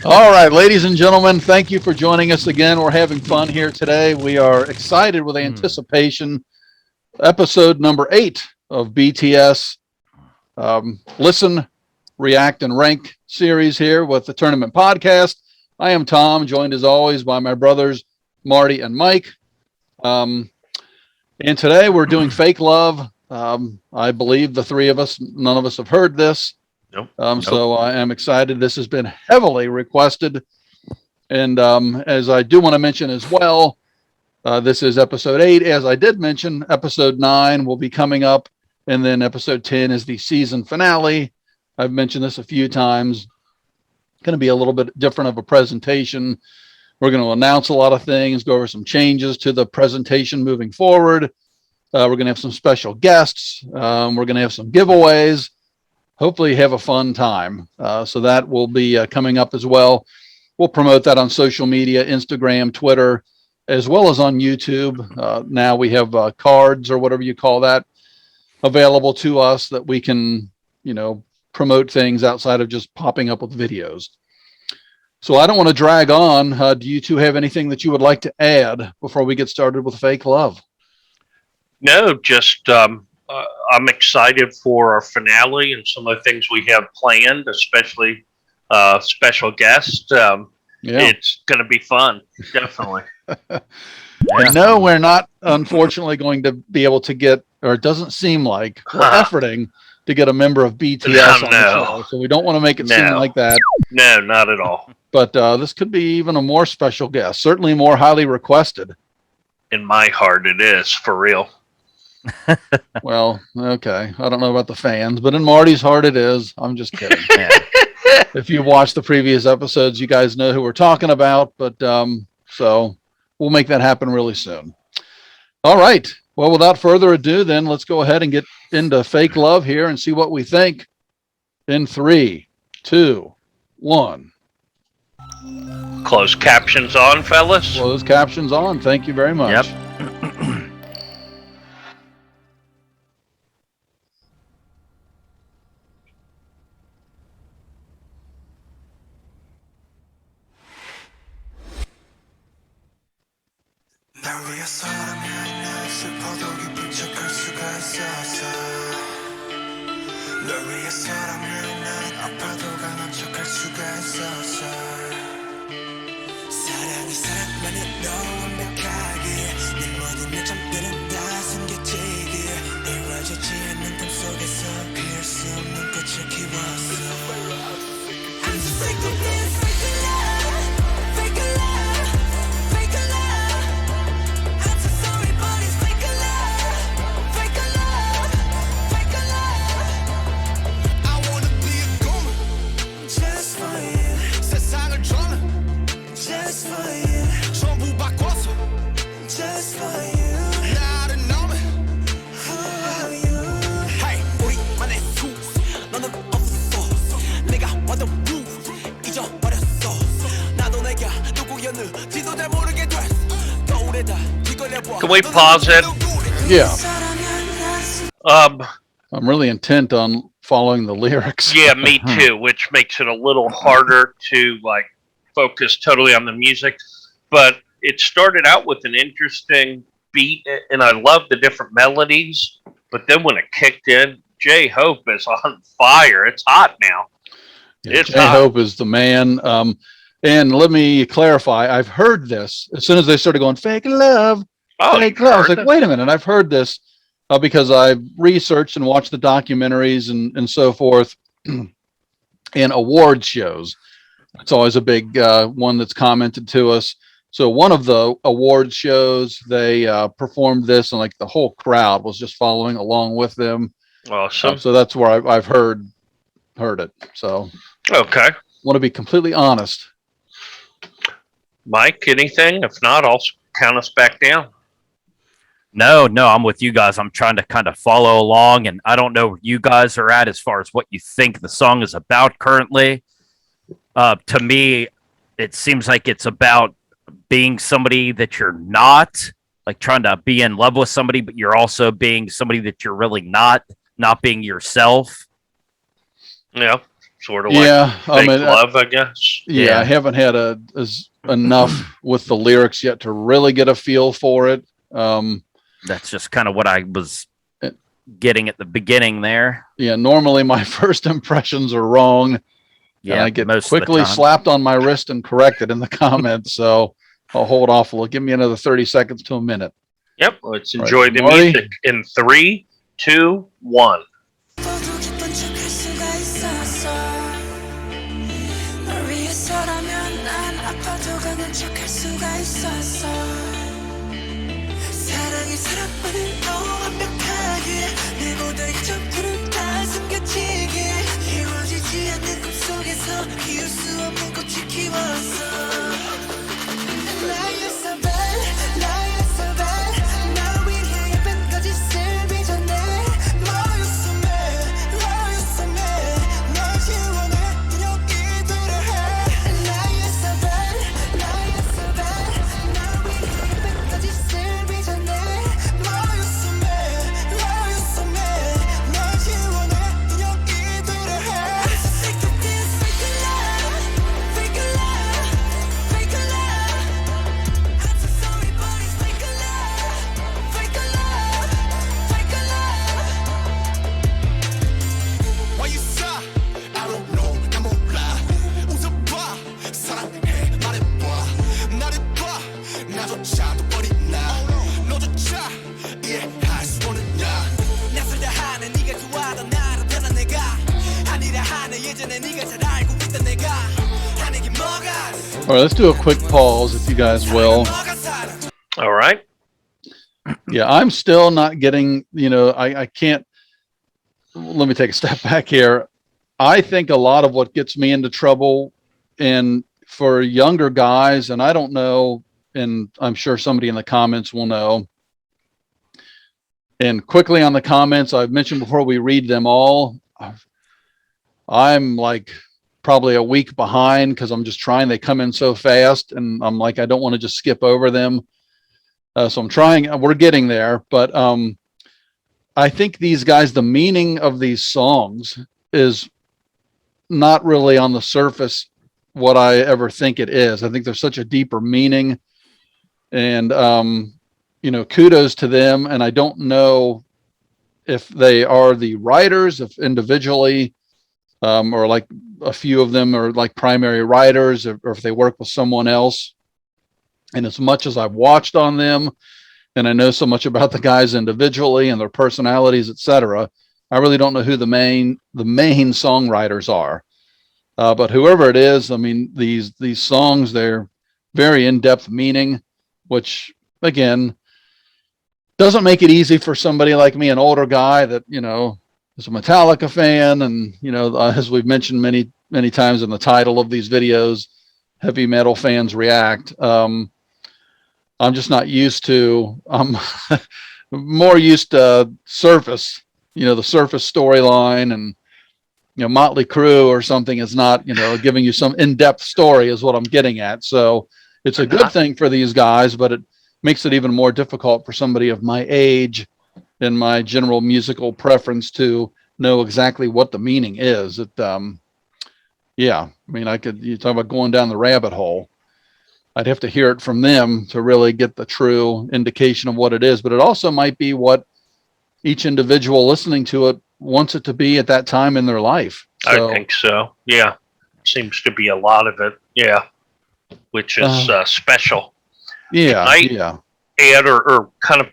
All right, ladies and gentlemen, thank you for joining us again. We're having fun here today. We are excited with anticipation. Episode number 8 of BTS Listen, React, and Rank series here with the Tournament Podcast. I am Tom, joined as always by my brothers, Marty and Mike. And today we're doing Fake Love. I believe the three of us, none of us have heard this. Nope. So I am excited. This has been heavily requested. And as I do want to mention as well, this is episode 8. As I did mention, episode 9 will be coming up. And then episode 10 is the season finale. I've mentioned this a few times. Going to be a little bit different of a presentation. We're going to announce a lot of things, go over some changes to the presentation moving forward. We're going to have some special guests. We're going to have some giveaways. Hopefully have a fun time. So that will be coming up as well. We'll promote that on social media, Instagram, Twitter, as well as on YouTube. Now we have cards or whatever you call that available to us that we can, promote things outside of just popping up with videos. So I don't want to drag on. Do you two have anything that you would like to add before we get started with Fake Love? No, just I'm excited for our finale and some of the things we have planned, especially special guests. It's going to be fun, definitely. No, we're not, unfortunately, going to be able to get, or it doesn't seem like, we're efforting to get a member of BTS on the show. So we don't want to make it seem like that. No, not at all. But this could be even a more special guest, certainly more highly requested. In my heart, it is, for real. Well, okay. I don't know about the fans, but in Marty's heart, it is. I'm just kidding. If you watched the previous episodes, you guys know who we're talking about. But so we'll make that happen really soon. All right. Well, without further ado, then let's go ahead and get into Fake Love here and see what we think. In 3, 2, 1. Closed captions on, fellas. Closed captions on. Thank you very much. Yep. Can we pause it? Yeah. I'm really intent on following the lyrics. Yeah, me too, which makes it a little harder to focus totally on the music. But it started out with an interesting beat, and I love the different melodies. But then when it kicked in, J-Hope is on fire. It's hot now. Yeah, J-Hope is the man. And let me clarify, I've heard this as soon as they started going, Fake Love, Fake Love. I was like, wait a minute, I've heard this because I've researched and watched the documentaries and so forth and award shows. It's always a big one that's commented to us. So one of the award shows, they performed this, and the whole crowd was just following along with them. Awesome. So that's where I've heard it. So okay, want to be completely honest. Mike, anything? If not, I'll count us back down. No, I'm with you guys. I'm trying to kind of follow along, and I don't know where you guys are at as far as what you think the song is about currently. To me, it seems like it's about being somebody that you're not, trying to be in love with somebody, but you're also being somebody that you're really not being yourself. Yeah. Sort of like Yeah, fake love, I guess. Yeah, I haven't had enough with the lyrics yet to really get a feel for it. That's just kind of what I was getting at the beginning there. Yeah, normally my first impressions are wrong. Yeah, and I get quickly slapped on my wrist and corrected in the comments. So I'll hold off. Give me another 30 seconds to a minute. Yep. Let's enjoy the music in 3, 2, 1. All right, let's do a quick pause, if you guys will. All right. Yeah, I'm still not getting, I can't. Let me take a step back here. I think a lot of what gets me into trouble, and for younger guys, and I don't know, and I'm sure somebody in the comments will know. And quickly on the comments, I've mentioned before we read them all, I'm like probably a week behind because I'm just trying. They come in so fast, and I'm like, I don't want to just skip over them. So I'm trying. We're getting there, but I think these guys, the meaning of these songs is not really on the surface what I ever think it is. I think there's such a deeper meaning, and kudos to them. And I don't know if they are the writers, if individually, or like a few of them are like primary writers, or if they work with someone else. And as much as I've watched on them, and I know so much about the guys individually and their personalities, etc., I really don't know who the main songwriters are. But whoever it is, I mean, these songs, they're very in-depth meaning, which again doesn't make it easy for somebody like me, an older guy that is a Metallica fan, and as we've mentioned many times in the title of these videos, heavy metal fans react. I'm just not used to. I'm more used to surface, the surface storyline, and Motley Crue or something is not, giving you some in-depth story is what I'm getting at. So it's a good thing for these guys, but it makes it even more difficult for somebody of my age and my general musical preference to know exactly what the meaning is. You talk about going down the rabbit hole. I'd have to hear it from them to really get the true indication of what it is, but it also might be what each individual listening to it wants it to be at that time in their life. So, I think so. Yeah. Seems to be a lot of it. Yeah. Which is special. Yeah. Add or kind of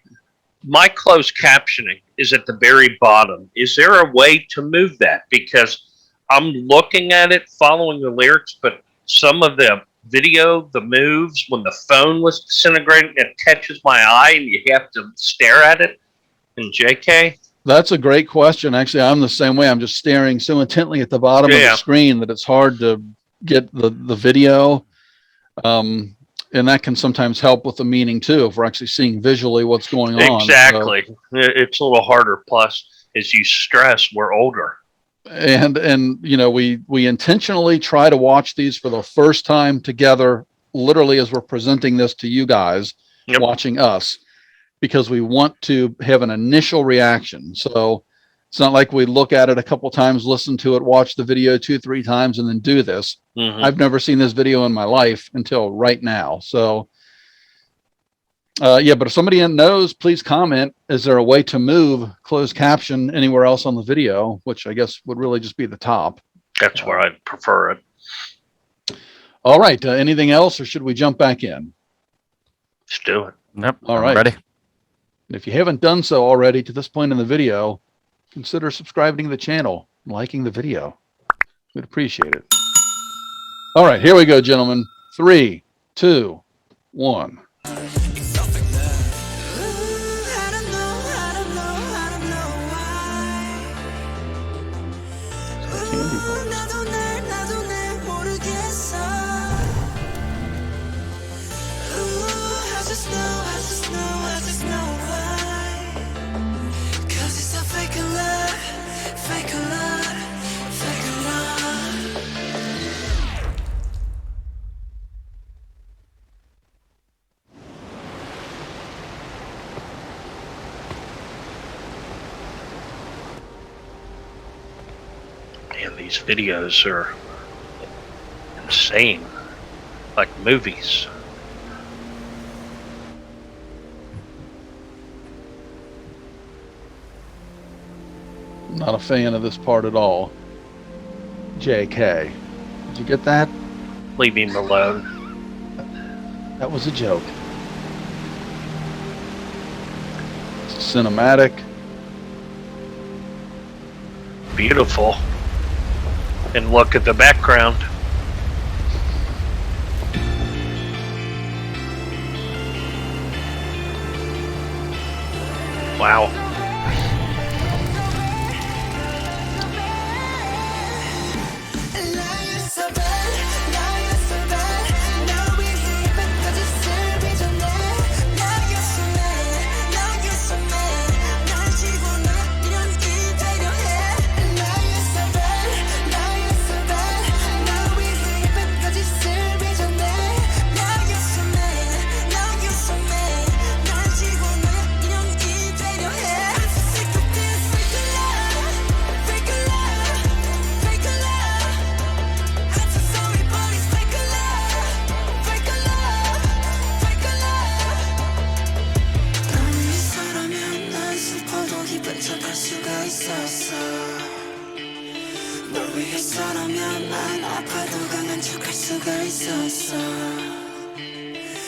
my closed captioning is at the very bottom. Is there a way to move that? Because I'm looking at it, following the lyrics, but some of the video, the moves, when the phone was disintegrating, it catches my eye and you have to stare at it. And JK? That's a great question. Actually, I'm the same way. I'm just staring so intently at the bottom of the screen that it's hard to get the video. And that can sometimes help with the meaning too, if we're actually seeing visually what's going on. Exactly. So, it's a little harder. Plus, as you stress, we're older. And we intentionally try to watch these for the first time together, literally as we're presenting this to you guys, watching us, because we want to have an initial reaction. So It's not like we look at it a couple times, listen to it, watch the video 2-3 times, and then do this. I've never seen this video in my life until right now. So, yeah, but if somebody knows, please comment. Is there a way to move closed caption anywhere else on the video, which I guess would really just be the top? That's where I'd prefer it. All right. Anything else, or should we jump back in? Let's do it. Yep. All I'm right. ready. If you haven't done so already to this point in the video, consider subscribing to the channel and liking the video. We'd appreciate it. All right, here we go, gentlemen. 3, 2, 1. Man, these videos are insane. Like movies. Not a fan of this part at all. JK. Did you get that? Leave him alone. That was a joke. It's cinematic. Beautiful. And look at the background. Wow.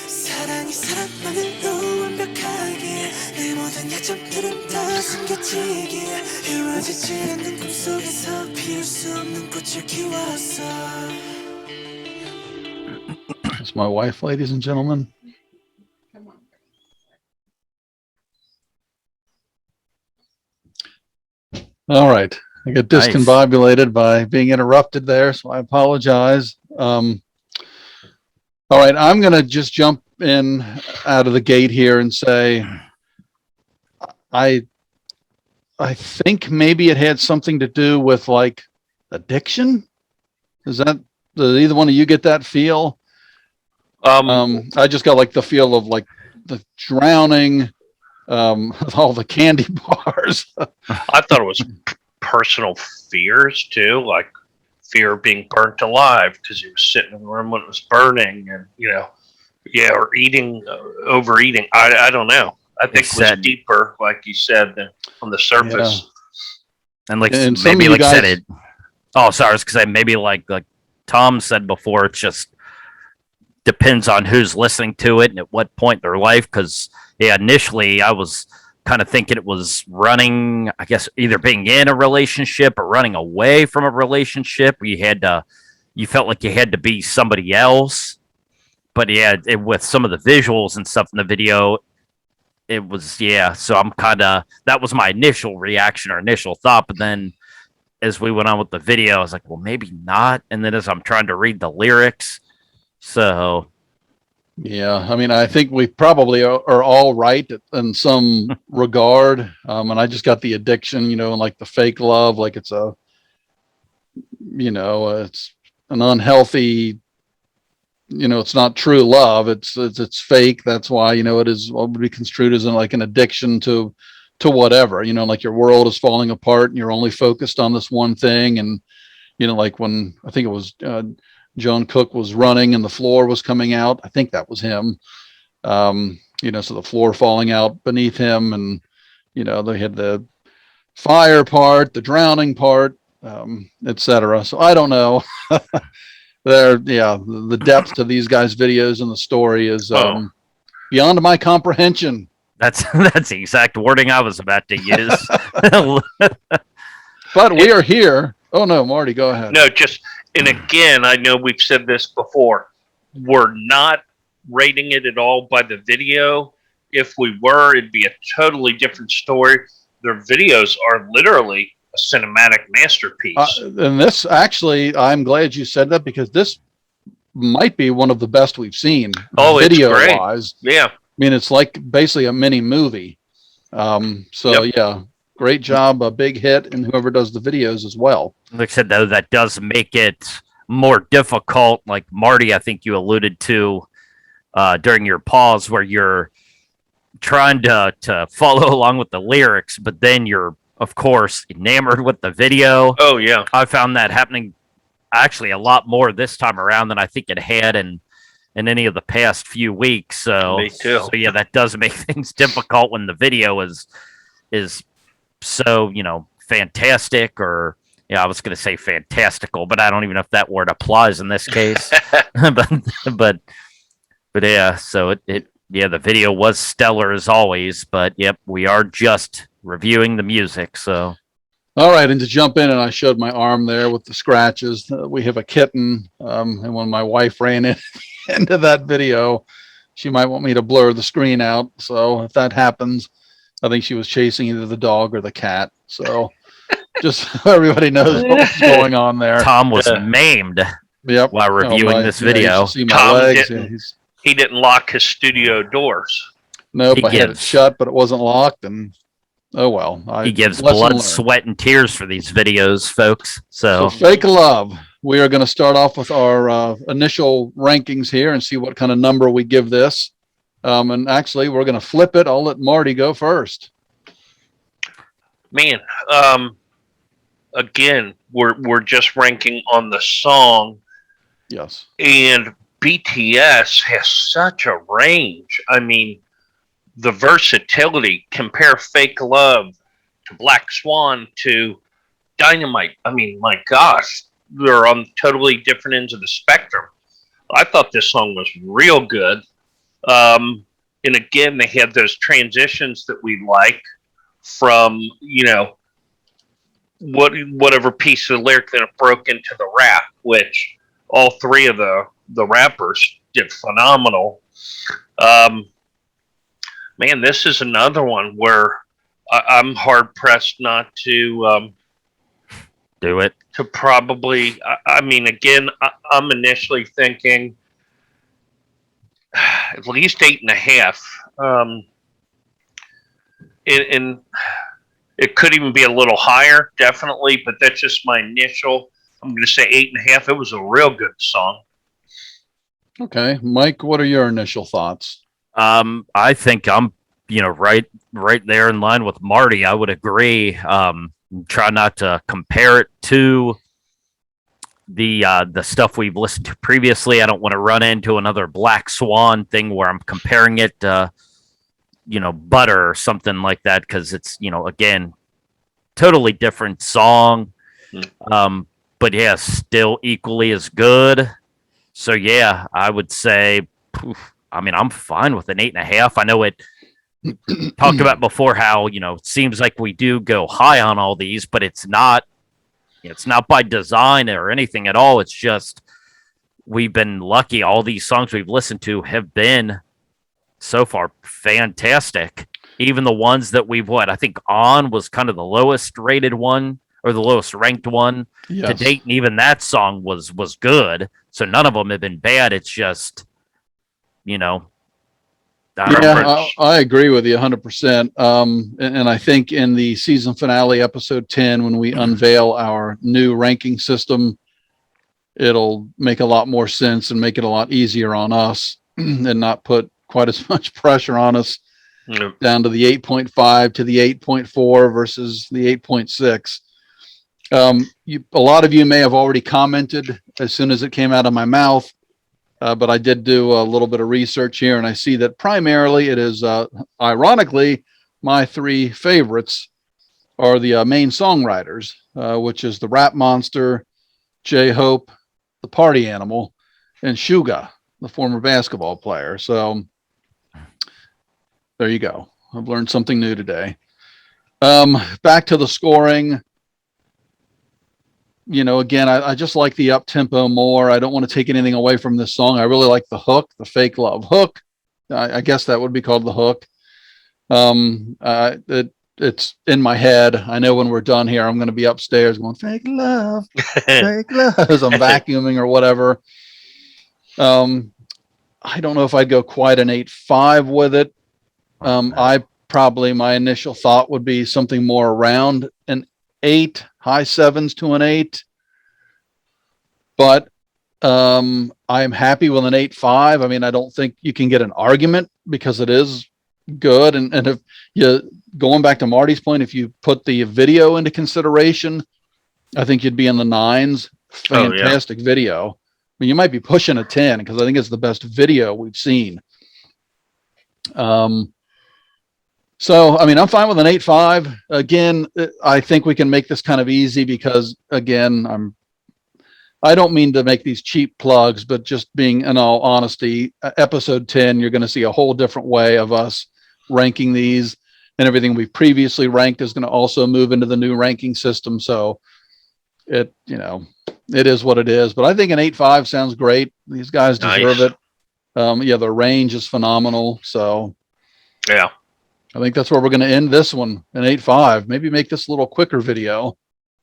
사랑이 사랑만으로 완벽하게 내 모든 약점들은 다 숨겨지기에 이루어지지 않는 꿈속에서 피울 수 없는 꽃을 키웠어. That's my wife, ladies and gentlemen. All right. I got discombobulated by being interrupted there, so I apologize. All right, I'm going to just jump in out of the gate here and say I think maybe it had something to do with like addiction. Is that, does either one of you get that feel? I just got like the feel of like the drowning, all the candy bars. I thought it was personal fears too, like fear of being burnt alive because he was sitting in the room when it was burning, and or eating, overeating. I don't know. I think it was deeper, like you said, than on the surface. Yeah. And like and maybe like guys said it. Oh, sorry, I was gonna say maybe like Tom said before, it just depends on who's listening to it and at what point in their life. Because initially I was kind of thinking it was running, I guess, either being in a relationship or running away from a relationship. You felt like you had to be somebody else. But with some of the visuals and stuff in the video, it was, so I'm that was my initial reaction or initial thought. But then as we went on with the video, I was like, well, maybe not. And then as I'm trying to read the lyrics, so. Yeah, I mean, I think we probably are all right in some regard. And I just got the addiction, and like the fake love, like it's it's an unhealthy, it's not true love. It's fake. That's why, it is what would be construed as like an addiction to to whatever, you know, like your world is falling apart and you're only focused on this one thing. And, you know, like when I think it was John Cook was running and the floor was coming out. I think that was him. You know, so the floor falling out beneath him, and, you know, they had the fire part, the drowning part, etc. So I don't know. The depth to these guys' videos and the story is beyond my comprehension. That's the exact wording I was about to use. But we are here. Oh no, Marty, go ahead. No, and again, I know we've said this before. We're not rating it at all by the video. If we were, it'd be a totally different story. Their videos are literally a cinematic masterpiece. And this actually, I'm glad you said that, because this might be one of the best we've seen. Video wise. Yeah. I mean, it's like basically a mini movie. Yeah, great job. A big hit, and whoever does the videos as well. Like I said, though, that does make it more difficult. Like Marty, I think you alluded to during your pause, where you're trying to follow along with the lyrics, but then you're, of course, enamored with the video. Oh, yeah. I found that happening actually a lot more this time around than I think it had in any of the past few weeks. So, Me too. So yeah, that does make things difficult when the video is so, you know, fantastic, or I was going to say fantastical, but I don't even know if that word applies in this case. but yeah, so the video was stellar as always, but yep, we are just reviewing the music. So, all right. And to jump in, and I showed my arm there with the scratches. We have a kitten. And when my wife ran into that video, she might want me to blur the screen out. So if that happens, I think she was chasing either the dog or the cat. So just so everybody knows what's going on there. Tom was maimed while reviewing this video. See my legs. He didn't lock his studio doors. Nope, I had it shut, but it wasn't locked, and oh well. He gives blood, sweat, and tears for these videos, folks. So fake love. We are going to start off with our initial rankings here and see what kind of number we give this. And actually, we're going to flip it. I'll let Marty go first. Man, again, we're just ranking on the song. Yes. And BTS has such a range. I mean, the versatility. Compare Fake Love to Black Swan to Dynamite. I mean, my gosh, they're on totally different ends of the spectrum. I thought this song was real good. And again, they had those transitions that we like from, you know, whatever piece of the lyric that broke into the rap, which all three of the rappers did phenomenal. Man, this is another one where I'm hard pressed not to do it. To probably, I mean, again, I'm initially thinking at least 8.5. And it could even be a little higher, definitely, but that's just my initial. I'm going to say 8.5. It was a real good song. Okay, Mike, what are your initial thoughts? I think I'm, right there in line with Marty. I would agree. Try not to compare it to the stuff we've listened to previously. I don't want to run into another Black Swan thing where I'm comparing it to, Butter or something like that, because it's, again, totally different song. But yeah, still equally as good. So yeah, I would say, I'm fine with an 8.5. I know it talked about before how, it seems like we do go high on all these, but it's not by design or anything at all. It's just, we've been lucky. All these songs we've listened to have been so far fantastic. Even the ones that I think On was kind of the lowest rated one, or the lowest ranked one to date, and even that song was good. So none of them have been bad. It's just, I agree with you 100%. And I think in the season finale, episode 10, when we unveil our new ranking system, it'll make a lot more sense and make it a lot easier on us and not put quite as much pressure on us down to the 8.5 to the 8.4 versus the 8.6. A lot of you may have already commented as soon as it came out of my mouth, but I did do a little bit of research here, and I see that primarily it is, ironically, my three favorites are the main songwriters, which is the Rap Monster, J-Hope, the Party Animal, and Suga, the former basketball player. So there you go. I've learned something new today. Back to the scoring. Again, I just like the up tempo more. I don't want to take anything away from this song. I really like the hook, the fake love hook. I guess that would be called the hook. It's in my head. I know when we're done here, I'm going to be upstairs going fake love, fake love, as I'm vacuuming or whatever. I don't know if I'd go quite an 8.5 with it. My initial thought would be something more around an 8, high 7s to an 8. But I'm happy with an 8.5. I mean, I don't think you can get an argument because it is good. And if you, going back to Marty's point, if you put the video into consideration, I think you'd be in the 9s. Fantastic video. I mean, you might be pushing a 10 because I think it's the best video we've seen. So, I mean, I'm fine with an 8.5. Again, I think we can make this kind of easy because, again, I don't mean to make these cheap plugs, but just being in all honesty, episode 10, you're going to see a whole different way of us ranking these, and everything we've previously ranked is going to also move into the new ranking system. So it is what it is, but I think an 8.5 sounds great. These guys deserve it. The range is phenomenal. So yeah, I think that's where we're going to end this one, an 8.5. Maybe make this a little quicker video.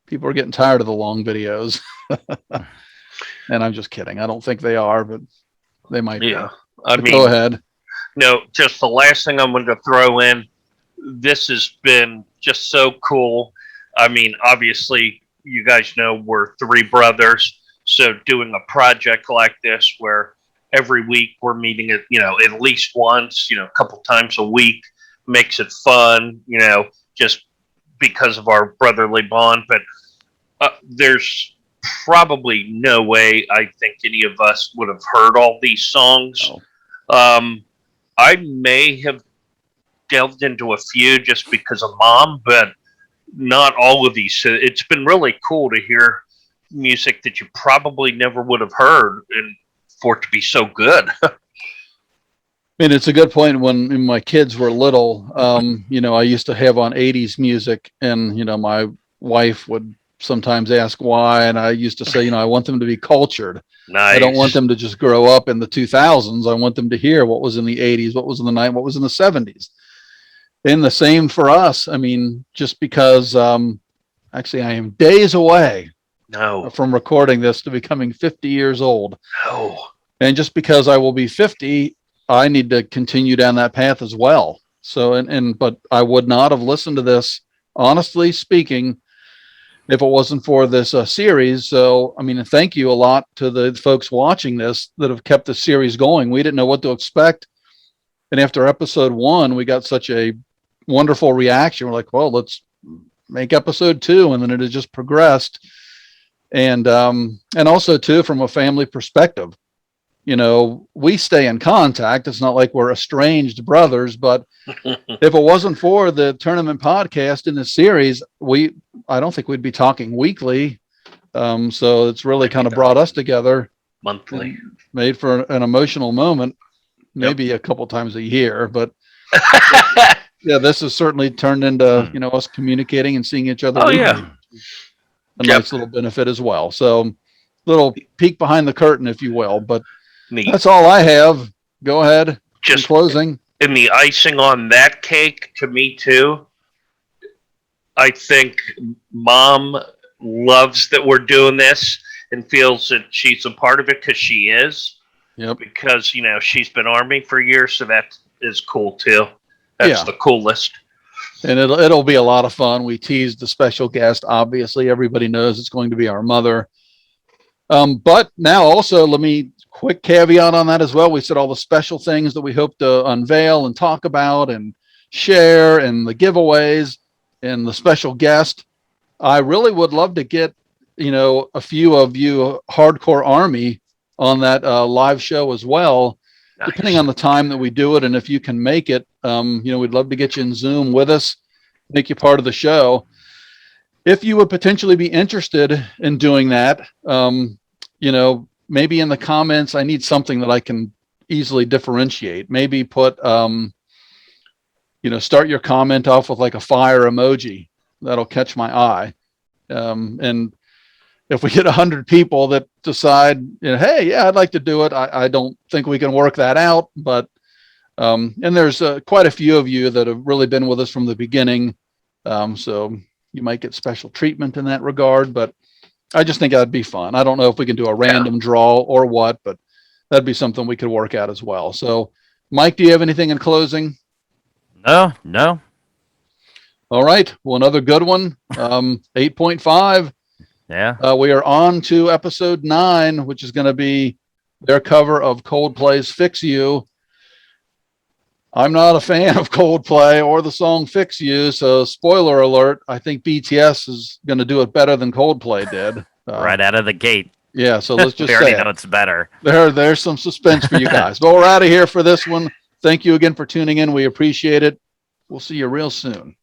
People are getting tired of the long videos. And I'm just kidding. I don't think they are, but they might be. I mean, go ahead. No, just the last thing I'm going to throw in. This has been just so cool. I mean, obviously, you guys know we're three brothers. So doing a project like this where every week we're meeting at least once, a couple times a week, makes it fun, just because of our brotherly bond. But there's probably no way I think any of us would have heard all these songs. No. I may have delved into a few just because of Mom, but not all of these. So it's been really cool to hear music that you probably never would have heard, and for it to be so good. I mean, it's a good point. When my kids were little, I used to have on 80s music, and, my wife would sometimes ask why. And I used to say, I want them to be cultured. Nice. I don't want them to just grow up in the 2000s. I want them to hear what was in the 80s, what was in the 90s, what was in the 70s. And the same for us. I mean, just because actually I am days away from recording this to becoming 50 years old. No. And just because I will be 50, I need to continue down that path as well. So, but I would not have listened to this, honestly speaking, if it wasn't for this series. So, I mean, thank you a lot to the folks watching this that have kept the series going. We didn't know what to expect. And after episode 1, we got such a wonderful reaction. We're like, well, let's make episode 2. And then it has just progressed. And also too, from a family perspective, we stay in contact. It's not like we're estranged brothers, but if it wasn't for the tournament podcast in this series, I don't think we'd be talking weekly. So it's really kind of brought us together monthly, made for an emotional moment, maybe a couple times a year, but yeah, this has certainly turned into, us communicating and seeing each other. Oh, yeah. A nice little benefit as well. So little peek behind the curtain, if you will, but neat. That's all I have. Go ahead. Just in closing. And the icing on that cake, to me too, I think Mom loves that we're doing this and feels that she's a part of it because she is. Yep. Because, she's been Army for years, so that is cool too. That's the coolest. And it'll be a lot of fun. We teased the special guest. Obviously, everybody knows it's going to be our mother. But now also, let me quick caveat on that as well. We said all the special things that we hope to unveil and talk about and share and the giveaways and the special guest. I really would love to get, a few of you hardcore army on that live show as well, Nice. depending on the time that we do it. And if you can make it, we'd love to get you in Zoom with us, make you part of the show. If you would potentially be interested in doing that, maybe in the comments, I need something that I can easily differentiate. Maybe put, start your comment off with like a fire emoji. That'll catch my eye. And if we get 100 people that decide, hey, yeah, I'd like to do it. I don't think we can work that out, but, and there's quite a few of you that have really been with us from the beginning. So you might get special treatment in that regard, but I just think that'd be fun. I don't know if we can do a random draw or what, but that'd be something we could work out as well. So Mike, do you have anything in closing? No. All right. Well, another good one. 8.5. Yeah. We are on to episode 9, which is going to be their cover of Coldplay's Fix You. I'm not a fan of Coldplay or the song Fix You, so spoiler alert, I think BTS is going to do it better than Coldplay did. Right out of the gate. Yeah, so let's just we already say know it's better. there's some suspense for you guys. But we're out of here for this one. Thank you again for tuning in. We appreciate it. We'll see you real soon.